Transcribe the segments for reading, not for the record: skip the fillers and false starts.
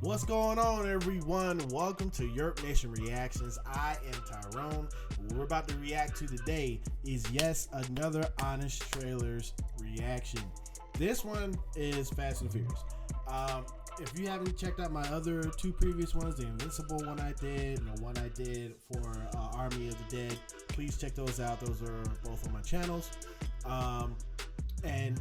What's going on, everyone? Welcome to YURP Nation Reactions. I am Tyrone. What we're about to react to today is another Honest Trailers reaction. This one is Fast and Furious. If you haven't checked out my other two previous ones, the Invincible one I did and the one I did for Army of the Dead, please check those out. Those are both on my channels. And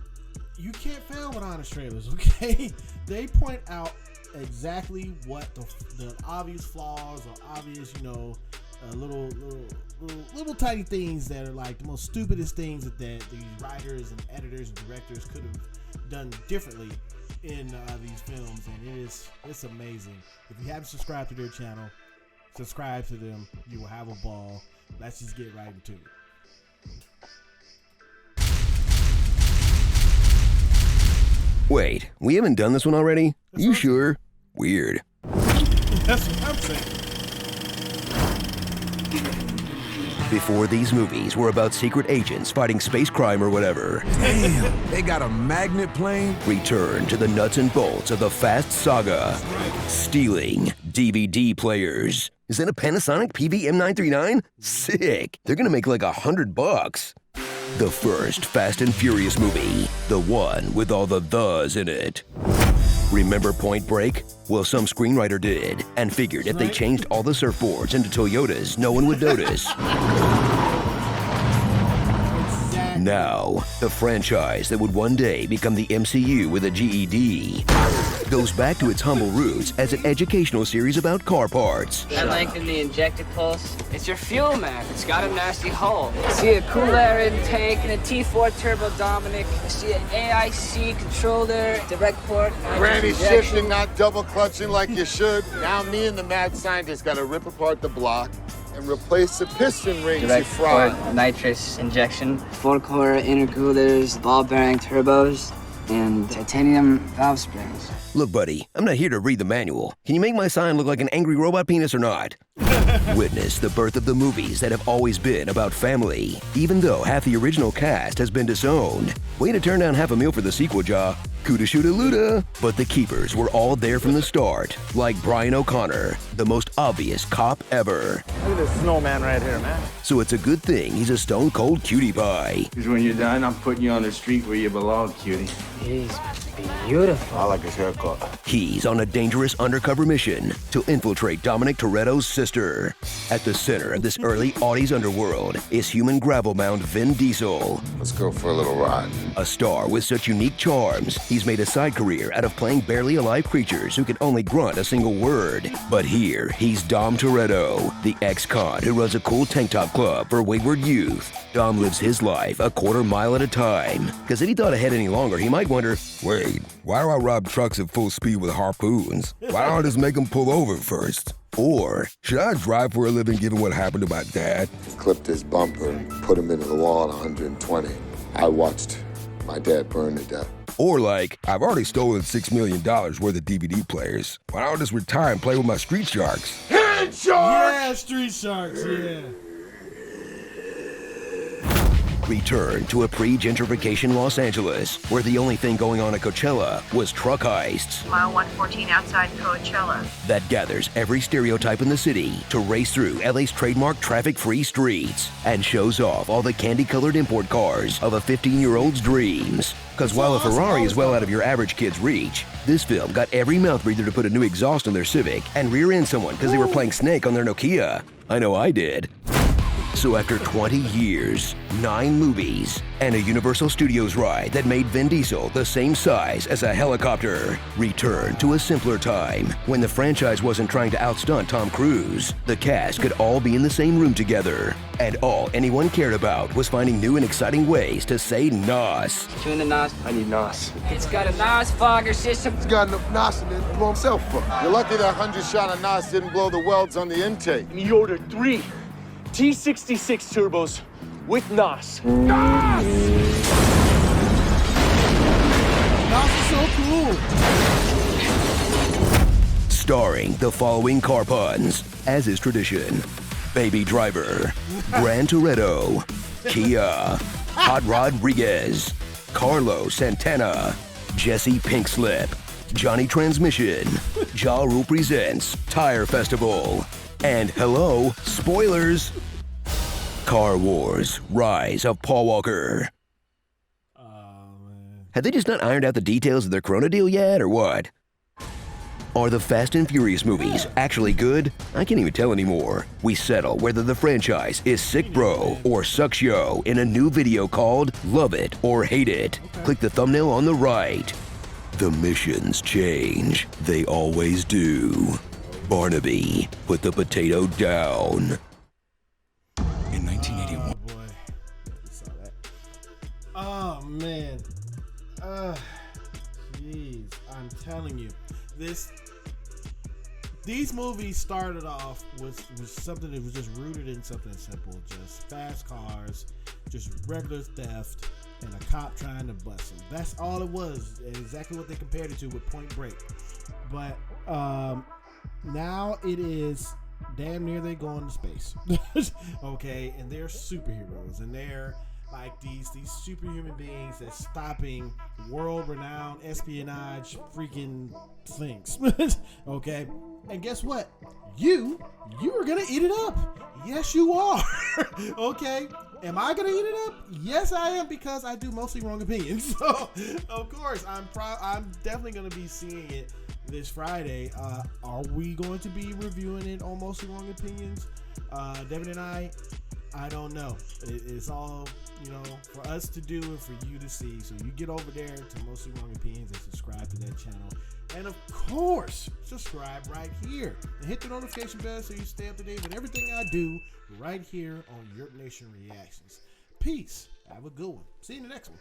you can't fail with Honest Trailers, okay? They point out exactly what the obvious flaws or obvious, little tiny things that are like the most stupidest things that these writers and editors and directors could have done differently in these films, and it's amazing. If you haven't subscribed to their channel, subscribe to them. You will have a ball. Let's just get right into it. Wait, we haven't done this one already? You sure? Weird. That's what I'm saying. Before these movies were about secret agents fighting space crime or whatever. Damn, they got a magnet plane? Return to the nuts and bolts of the Fast Saga. Stealing DVD players. Is that a Panasonic PVM939? Sick. They're gonna make like $100. The first Fast and Furious movie. The one with all the thes in it. Remember Point Break? Well, some screenwriter did, and figured if they changed all the surfboards into Toyotas, no one would notice. Now, the franchise that would one day become the MCU with a GED goes back to its humble roots as an educational series about car parts. I lengthen the injected pulse. It's your fuel map. It's got a nasty hole. See a cool air intake and a T4 turbo Dominic. I see an AIC controller, direct port. Granny shifting, not double clutching like you should. Now me and the mad scientist got to rip apart the block and replace the piston rings direct you fried. port, nitrous injection, 4-core intercoolers, ball bearing turbos, and titanium valve springs. Look, buddy, I'm not here to read the manual. Can you make my sign look like an angry robot penis or not? Witness the birth of the movies that have always been about family, even though half the original cast has been disowned. Way to turn down half a meal for the sequel, Ja. Coulda, shoulda, luda. But the keepers were all there from the start, like Brian O'Connor, the most obvious cop ever. Look at this snowman right here, man. So it's a good thing he's a stone-cold cutie pie. Because when you're done, I'm putting you on the street where you belong, cutie. He's beautiful. I like his haircut. He's on a dangerous undercover mission to infiltrate Dominic Toretto's sister. At the center of this early Audi's underworld is human gravel-bound Vin Diesel. Let's go for a little ride. A star with such unique charms, he's made a side career out of playing barely alive creatures who can only grunt a single word. But here, he's Dom Toretto, the ex-con who runs a cool tank top club for wayward youth. Dom lives his life a quarter mile at a time, because if he thought ahead any longer, he might wonder, Wait, why do I rob trucks at full speed with harpoons? Why don't I just make them pull over first? or Should I drive for a living given what happened to my dad? Clipped his bumper and put him into the wall at 120. I watched my dad burn to death. or like, I've already stolen $6 million worth of DVD players. Why don't I just retire and play with my street sharks? Hand sharks! Yeah, Street Sharks, yeah. return to a pre-gentrification Los Angeles, where the only thing going on at Coachella was truck heists. Mile 114 outside Coachella. That gathers every stereotype in the city to race through LA's trademark traffic-free streets and shows off all the candy-colored import cars of a 15-year-old's dreams. Because while a Ferrari is well out of your average kid's reach, this film got every mouth breather to put a new exhaust on their Civic and rear-end someone because they were playing Snake on their Nokia. I know I did. So after 20 years, 9 movies, and a Universal Studios ride that made Vin Diesel the same size as a helicopter, return to a simpler time when the franchise wasn't trying to outstunt Tom Cruise. The cast could all be in the same room together, and all anyone cared about was finding new and exciting ways to say NOS. Tune the NOS. I need NOS. It's got a NOS fogger system. He's got enough NOS in it to blow himself up. You're lucky that 100 shot of NOS didn't blow the welds on the intake. And he ordered 3 T66 turbos with NOS. NOS is so cool. Starring the following car puns, as is tradition: Baby Driver, Gran Toretto, Kia, Hot Rodriguez, Carlos Santana, Jesse Pinkslip, Johnny Transmission, Ja Rule Presents Tire Festival, and hello, spoilers, Car Wars, Rise of Paul Walker. Have they just not ironed out the details of their Corona deal yet, or what? Are the Fast and Furious movies actually good? I can't even tell anymore. We settle whether the franchise is sick bro or sucks yo in a new video called Love It or Hate It. Click the thumbnail on the right. The missions change. They always do. Barnaby, put the potato down. In 1981. Oh boy, you saw that. Oh man, jeez, I'm telling you, these movies started off with something that was just rooted in something simple, just fast cars, just regular theft, and a cop trying to bust them. That's all it was. Exactly what they compared it to with Point Break. But now it is damn near they go into space. Okay, and they're superheroes, and they're like these superhuman beings that's stopping world-renowned espionage freaking things. Okay, and guess what? You are gonna eat it up. Yes, you are. Okay, am I gonna eat it up? Yes, I am, because I do mostly wrong opinions. So of course I'm definitely gonna be seeing it this Friday. Are we going to be reviewing it on Mostly Wrong Opinions? Devin and I don't know. It's all, for us to do and for you to see. So you get over there to Mostly Wrong Opinions and subscribe to that channel. And of course, subscribe right here. And hit the notification bell so you stay up to date with everything I do right here on YURP Nation Reactions. Peace. Have a good one. See you in the next one.